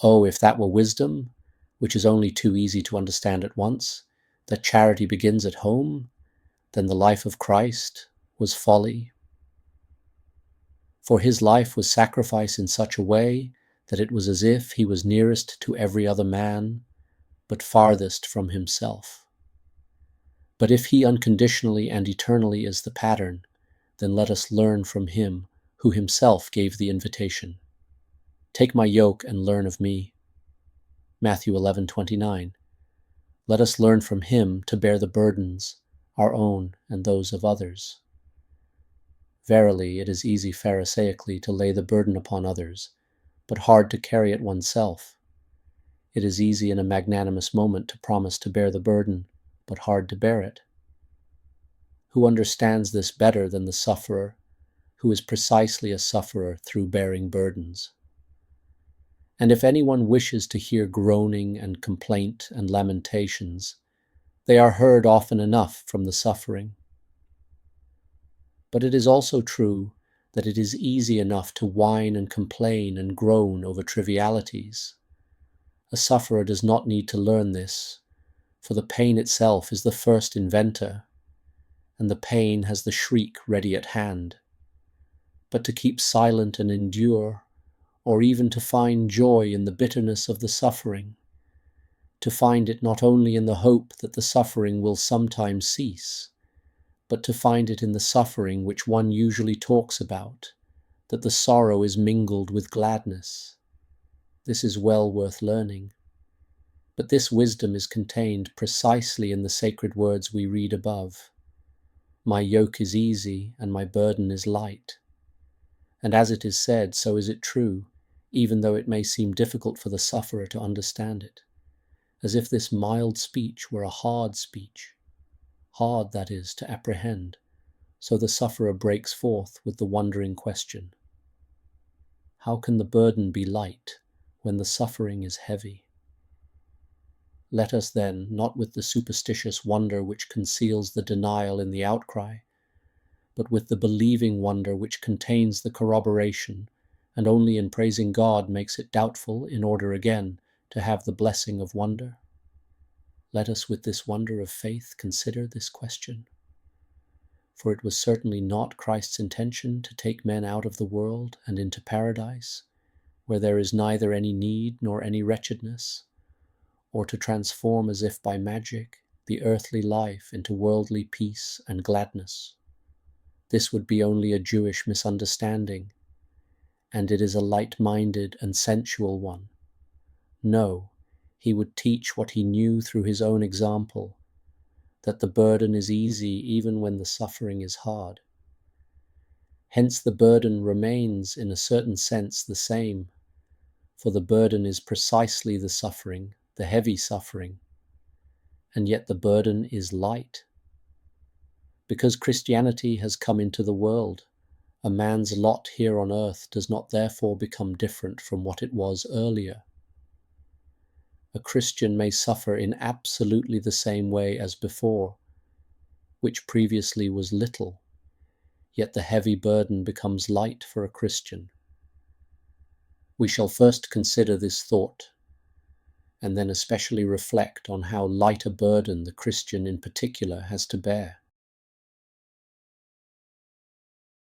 Oh, if that were wisdom, which is only too easy to understand at once, that charity begins at home, then the life of Christ was folly. For his life was sacrifice in such a way that it was as if he was nearest to every other man, but farthest from himself. But if he unconditionally and eternally is the pattern, then let us learn from him who himself gave the invitation. Take my yoke and learn of me. Matthew 11:29. Let us learn from him to bear the burdens, our own and those of others. Verily, it is easy pharisaically to lay the burden upon others, but hard to carry it oneself. It is easy in a magnanimous moment to promise to bear the burden, but hard to bear it. Who understands this better than the sufferer, who is precisely a sufferer through bearing burdens? And if anyone wishes to hear groaning and complaint and lamentations, they are heard often enough from the suffering. But it is also true that it is easy enough to whine and complain and groan over trivialities. A sufferer does not need to learn this, for the pain itself is the first inventor, and the pain has the shriek ready at hand. But to keep silent and endure, or even to find joy in the bitterness of the suffering, to find it not only in the hope that the suffering will sometime cease, but to find it in the suffering which one usually talks about, that the sorrow is mingled with gladness. This is well worth learning. But this wisdom is contained precisely in the sacred words we read above. My yoke is easy and my burden is light. And as it is said, so is it true, even though it may seem difficult for the sufferer to understand it, as if this mild speech were a hard speech. Hard, that is, to apprehend, so the sufferer breaks forth with the wondering question: how can the burden be light when the suffering is heavy? Let us then, not with the superstitious wonder which conceals the denial in the outcry, but with the believing wonder which contains the corroboration, and only in praising God makes it doubtful in order again to have the blessing of wonder. Let us with this wonder of faith consider this question. For it was certainly not Christ's intention to take men out of the world and into paradise, where there is neither any need nor any wretchedness, or to transform as if by magic the earthly life into worldly peace and gladness. This would be only a Jewish misunderstanding, and it is a light-minded and sensual one. No, he would teach what he knew through his own example, that the burden is easy even when the suffering is hard. Hence the burden remains in a certain sense the same, for the burden is precisely the suffering, the heavy suffering, and yet the burden is light. Because Christianity has come into the world, a man's lot here on earth does not therefore become different from what it was earlier. A Christian may suffer in absolutely the same way as before, which previously was little, yet the heavy burden becomes light for a Christian. We shall first consider this thought, and then especially reflect on how light a burden the Christian in particular has to bear.